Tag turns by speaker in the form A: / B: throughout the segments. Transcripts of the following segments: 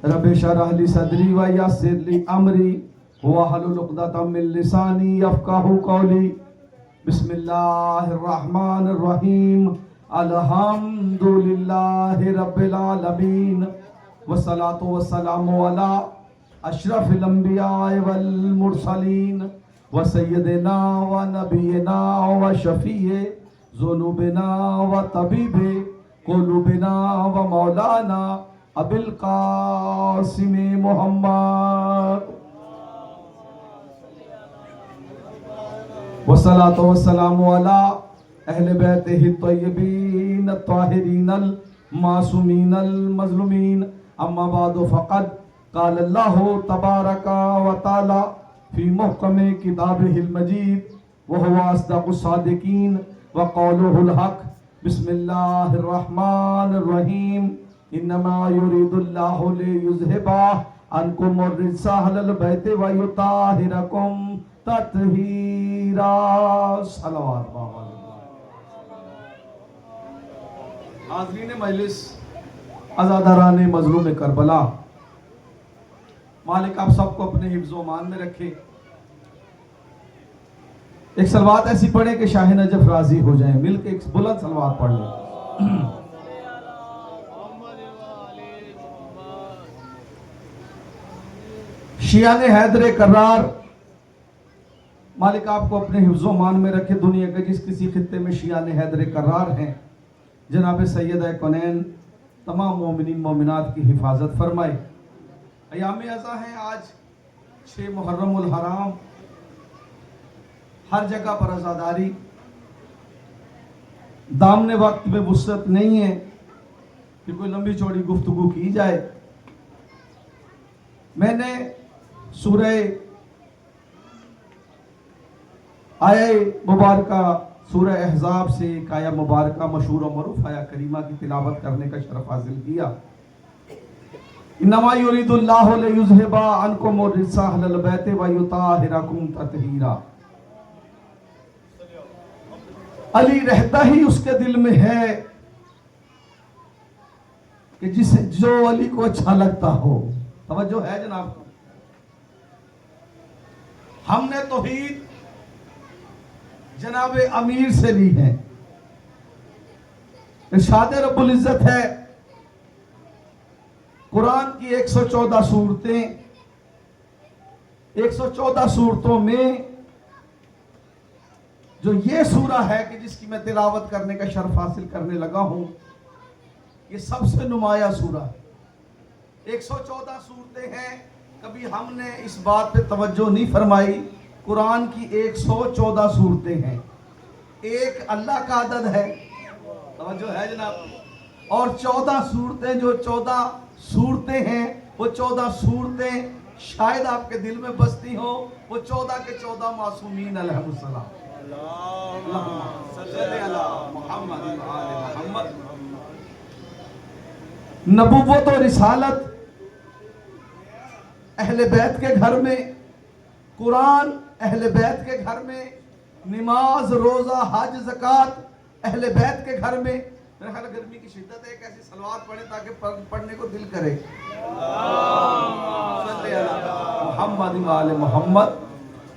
A: رب اشرح لی صدری ویسر لی امری واحلل عقدۃ من لسانی یفقہوا قولی بسم اللہ الرحمن الرحیم الحمد للہ رب العالمین والصلاة والسلام علی اشرف الانبیاء والمرسلین وسیدنا ونبینا وشفیع ذنوبنا وطبیب قلوبنا ومولانا ابی القاسم محمد والصلاة والسلام علی اہل بیتہ الطیبین الطاہرین المعصومین المظلومین اما بعد فقد قال اللہ تبارک و تعالی فی محکم کتابہ المجید وہو اصدق الصادقین وقولہ الحق بسم اللہ الرحمن الرحیم انما یرید اللہ لیذھب عنکم الرجس اہل البیت ویطہرکم تطہیرا صلوات بابا۔ حاضرین مجلس، عزاداران مظلوم کربلا، مالک آپ سب کو اپنے حفظ و امان میں رکھے۔ ایک صلوات ایسی پڑھیں کہ شاہ نجف راضی ہو جائیں، مل کے ایک بلند صلوات پڑھ لیں۔ شیعان حیدر کرار، مالک آپ کو اپنے حفظ و امان میں رکھے۔ دنیا کے جس کسی خطے میں شیعان حیدر کرار ہیں، جناب سیدہ کونین تمام مومنین مومنات کی حفاظت فرمائے۔ ایام ازاں ہیں آج 6 محرم الحرام، ہر جگہ پر عزاداری، دامن وقت میں وسعت نہیں ہے کہ کوئی لمبی چوڑی گفتگو کی جائے۔ میں نے سورہ آیہ مبارکہ سورہ احزاب سے ایک آیہ مبارکہ مشہور و معروف آیہ کریمہ کی تلاوت کرنے کا شرف حاصل کیا۔ انما یرید اللہ لیذھب عنکم الرجس اہل البیت ویطہرکم تطہیرا۔ علی رہتا ہی اس کے دل میں ہے کہ جو علی کو اچھا لگتا ہو۔ توجہ ہے جناب؟ ہم نے توحید جناب امیر سے لی ہے۔ ارشاد رب العزت ہے، قرآن کی 114 سورتیں، 114 سورتوں میں جو یہ سورہ ہے کہ جس کی میں تلاوت کرنے کا شرف حاصل کرنے لگا ہوں، یہ سب سے نمایاں سورہ ہے۔ 114 سورتیں ہیں، کبھی ہم نے اس بات پہ توجہ نہیں فرمائی۔ قرآن کی 114 سورتیں ہیں، ایک اللہ کا عدد ہے، توجہ ہے جناب، اور 14 سورتیں، جو 14 سورتیں ہیں وہ 14 سورتیں شاید آپ کے دل میں بستی ہوں، وہ 14 کے 14 معصومین علیہ السلام۔ اللہم صلی علی محمد وآل محمد۔ نبوت و رسالت اہل بیت کے گھر میں، قرآن اہل بیت کے گھر میں، نماز روزہ حج زکوٰۃ اہل بیت کے گھر میں۔ میرا خیال گرمی کی شدت ہے، ایک ایسی صلوات پڑھیں تاکہ پڑھنے کو دل کرے۔ صلی علی محمد وآل محمد۔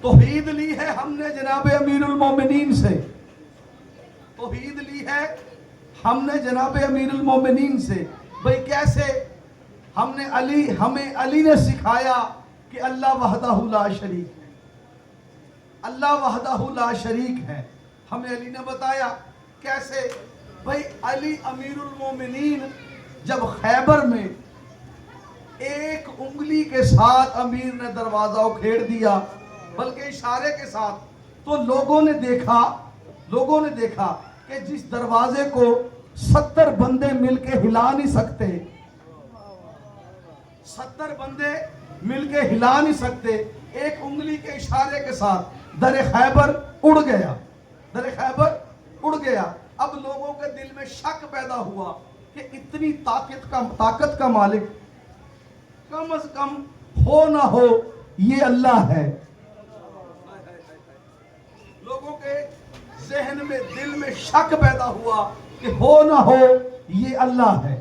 A: توحید لی ہے ہم نے جناب امیر المومنین سے، توحید لی ہے ہم نے جناب امیر المومنین سے۔ بھئی کیسے؟ ہمیں علی نے سکھایا کہ اللہ وحدہ لا شریک ہے، اللہ وحدہ لا شریک ہے، ہمیں علی نے بتایا کیسے۔ بھئی علی امیر المومنین جب خیبر میں ایک انگلی کے ساتھ امیر نے دروازہ اکھیڑ دیا، بلکہ اشارے کے ساتھ، تو لوگوں نے دیکھا کہ جس دروازے کو 70 بندے مل کے ہلا نہیں سکتے، 70 بندے مل کے ہلا نہیں سکتے، ایک انگلی کے اشارے کے ساتھ در خیبر اڑ گیا۔ اب لوگوں کے دل میں شک پیدا ہوا کہ اتنی طاقت کا مالک کم از کم ہو نہ ہو یہ اللہ ہے۔ لوگوں کے ذہن میں دل میں شک پیدا ہوا کہ ہو نہ ہو یہ اللہ ہے۔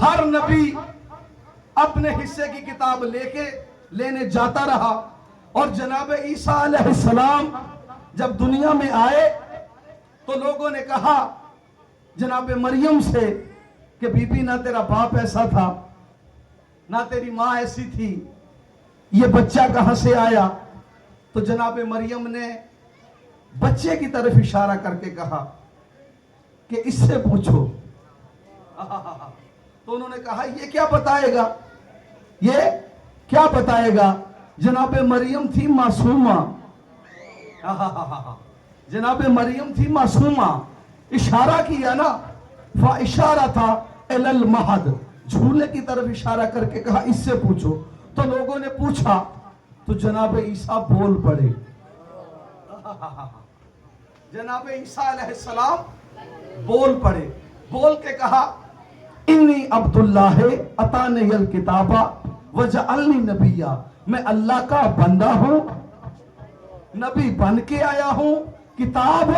A: ہر نبی اپنے حصے کی کتاب لینے جاتا رہا، اور جناب عیسیٰ علیہ السلام جب دنیا میں آئے تو لوگوں نے کہا جناب مریم سے کہ بی بی نہ تیرا باپ ایسا تھا نہ تیری ماں ایسی تھی، یہ بچہ کہاں سے آیا؟ تو جناب مریم نے بچے کی طرف اشارہ کر کے کہا کہ اس سے پوچھو۔ تو انہوں نے کہا یہ کیا بتائے گا، یہ کیا بتائے گا؟ جناب مریم تھی معصومہ، جناب مریم تھی معصومہ، اشارہ کیا نا، فاشارہ تھا الی المہد، جھولے کی طرف اشارہ کر کے کہا اس سے پوچھو۔ تو لوگوں نے پوچھا تو جناب عیسیٰ بول پڑے، جناب عیسیٰ علیہ السلام بول پڑے، بول کے کہا انی عبداللہ اتانی الکتاب وجعلنی نبیا، میں اللہ کا بندہ ہوں، نبی بن کے آیا ہوں، کتاب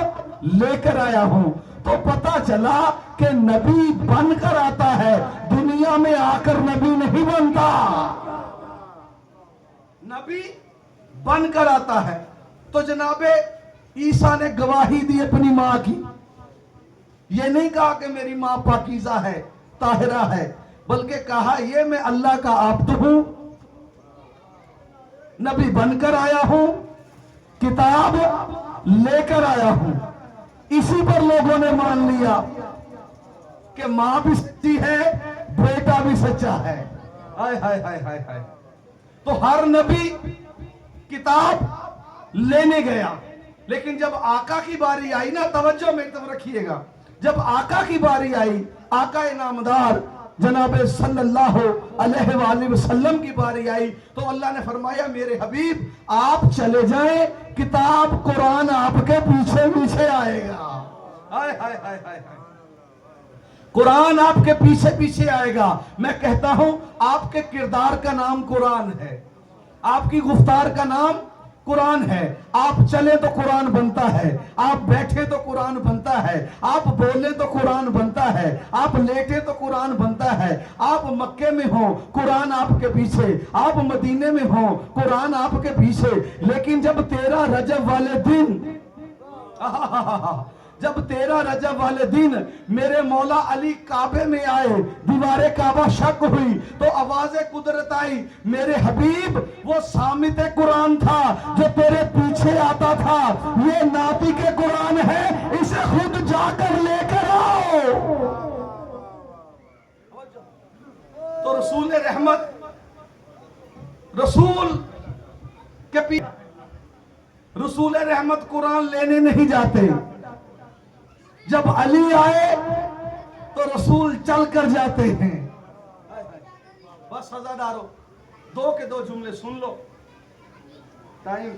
A: لے کر آیا ہوں۔ تو پتا چلا کہ نبی بن کر آتا ہے، دنیا میں آ کر نبی نہیں بنتا، نبی بن کر آتا ہے۔ تو جناب عیسیٰ نے گواہی دی اپنی ماں کی، یہ نہیں کہا کہ میری ماں پاکیزہ ہے، طاہرہ ہے، بلکہ کہا یہ میں اللہ کا عبد ہوں، نبی بن کر آیا ہوں، کتاب لے کر آیا ہوں۔ اسی پر لوگوں نے مان لیا کہ ماں بھی سچی ہے، بیٹا بھی سچا ہے۔ ہائے ہائے ہائے ہائے ہائے۔ تو ہر نبی کتاب لینے گیا، لیکن جب آقا کی باری آئی نا، توجہ میری طرف رکھیے گا، جب آقا کی باری آئی، آقا انعامدار جناب صلی اللہ علیہ وآلہ وسلم کی باری آئی، تو اللہ نے فرمایا میرے حبیب آپ چلے جائیں، کتاب قرآن آپ کے پیچھے پیچھے آئے گا۔ ہائے ہائے ہائے ہائے ہائے، قرآن آپ کے پیچھے پیچھے آئے گا۔ میں کہتا ہوں آپ کے کردار کا نام قرآن ہے، آپ کی گفتار کا نام قرآن ہے، آپ چلے تو قرآن بنتا ہے، آپ بیٹھے تو قرآن بنتا ہے، آپ بولے تو قرآن بنتا ہے، آپ لیٹے تو قرآن بنتا ہے، آپ مکے میں ہوں قرآن آپ کے پیچھے، آپ مدینے میں ہوں قرآن آپ کے پیچھے۔ لیکن جب 13 رجب والے دن جب 13 رجب والے دن میرے مولا علی کعبے میں آئے، دیوار کعبہ شق ہوئی تو آواز قدرت آئی، میرے حبیب وہ صامت قرآن تھا جو تیرے پیچھے آتا تھا، یہ ناطق قرآن ہے، اسے خود جا کر لے کر آؤ۔ تو رسول رحمت، رسول کے پیچھے، رسول رحمت قرآن لینے نہیں جاتے، جب علی آئے تو رسول چل کر جاتے ہیں۔ بس ہزادارو 2 کے 2 جملے سن لو، ٹائم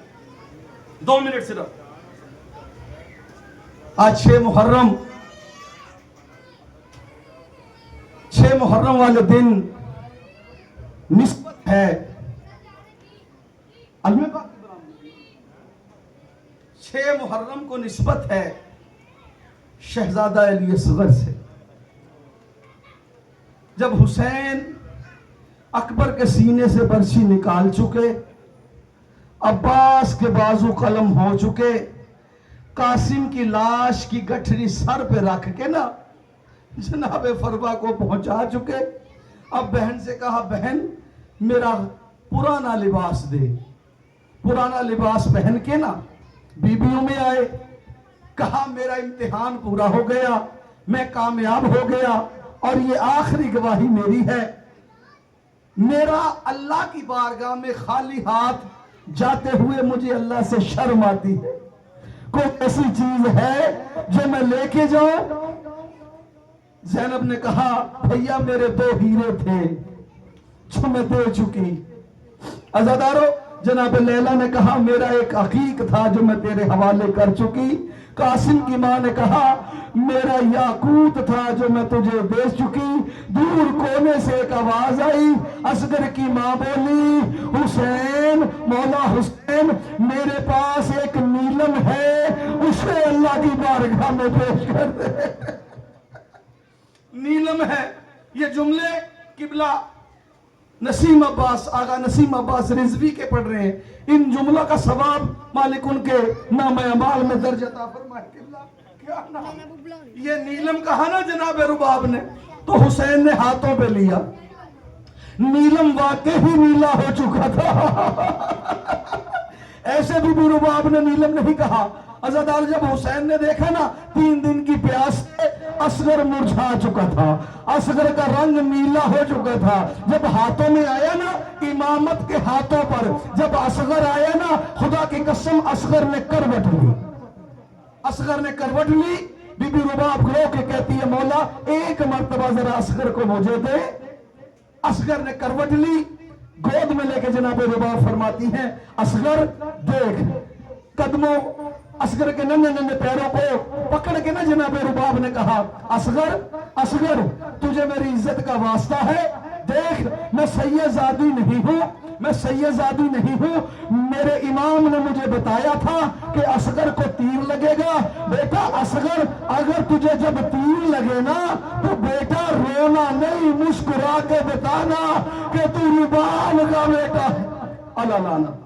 A: 2 منٹ صرف۔ آج 6 محرم، 6 محرم والے دن نسبت ہے 6 محرم کو نسبت ہے شہزادہ علی اصغر سے۔ جب حسین اکبر کے سینے سے برچھی نکال چکے، عباس کے بازو قلم ہو چکے، قاسم کی لاش کی گٹھری سر پہ رکھ کے نا جناب فروا کو پہنچا چکے، اب بہن سے کہا بہن میرا پرانا لباس دے، پرانا لباس پہن کے نا بیبیوں میں آئے، کہا میرا امتحان پورا ہو گیا، میں کامیاب ہو گیا، اور یہ آخری گواہی میری ہے، میرا اللہ کی بارگاہ میں خالی ہاتھ جاتے ہوئے مجھے اللہ سے شرم آتی ہے، کوئی ایسی چیز ہے جو میں لے کے جاؤں؟ زینب نے کہا بھیا میرے 2 ہیرے تھے جو میں دے چکی۔ عزادارو جناب لیلہ نے کہا میرا ایک عقیق تھا جو میں تیرے حوالے کر چکی۔ قاسم کی ماں نے کہا میرا یاقوت تھا جو میں تجھے دے چکی۔ دور کونے سے ایک آواز آئی، اصغر کی ماں بولی حسین، مولا حسین میرے پاس ایک نیلم ہے، اسے اللہ کی بارگاہ میں پیش کر دے۔ ہے یہ جملے قبلہ نسیم عباس آغا نسیم عباس رضوی کے پڑھ رہے ہیں. ان جملوں کا ثواب مالک ان کے نام اعمال میں درج عطا فرمائے. قبلہ کیا نام یہ نیلم کہا نا جناب رباب نے تو حسین نے ہاتھوں پہ لیا. نیلم واقع ہی نیلا ہو چکا تھا. ایسے بھی رباب نے نیلم نہیں کہا. عزادار جب حسین نے دیکھا نا 3 دن کی پیاس سے اصغر مرجھا چکا تھا, اصغر کا رنگ نیلا ہو چکا تھا. جب ہاتھوں میں آیا نا امامت کے ہاتھوں پر جب اصغر آیا نا خدا کی قسم اصغر نے کروٹ لی. اصغر نے کروٹ لی. بی بی رباب رو کے کہتی ہے مولا ایک مرتبہ ذرا اصغر کو مجھے دے. اصغر نے کروٹ لی, گود میں لے کے جناب رباب فرماتی ہیں اصغر دیکھ. قدموں اصغر کے ننھے ننھے پیروں کو پکڑ کے نا جناب رباب نے کہا اصغر اصغر تجھے میری عزت کا واسطہ ہے, دیکھ میں سیدزادی نہیں ہوں, میں سیدزادی نہیں ہوں. میرے امام نے مجھے بتایا تھا کہ اصغر کو تیر لگے گا. بیٹا اصغر اگر تجھے جب تیر لگے نا تو بیٹا رونا نہیں, مسکرا کے بتانا کہ تو رباب کا بیٹا. اللہ لانا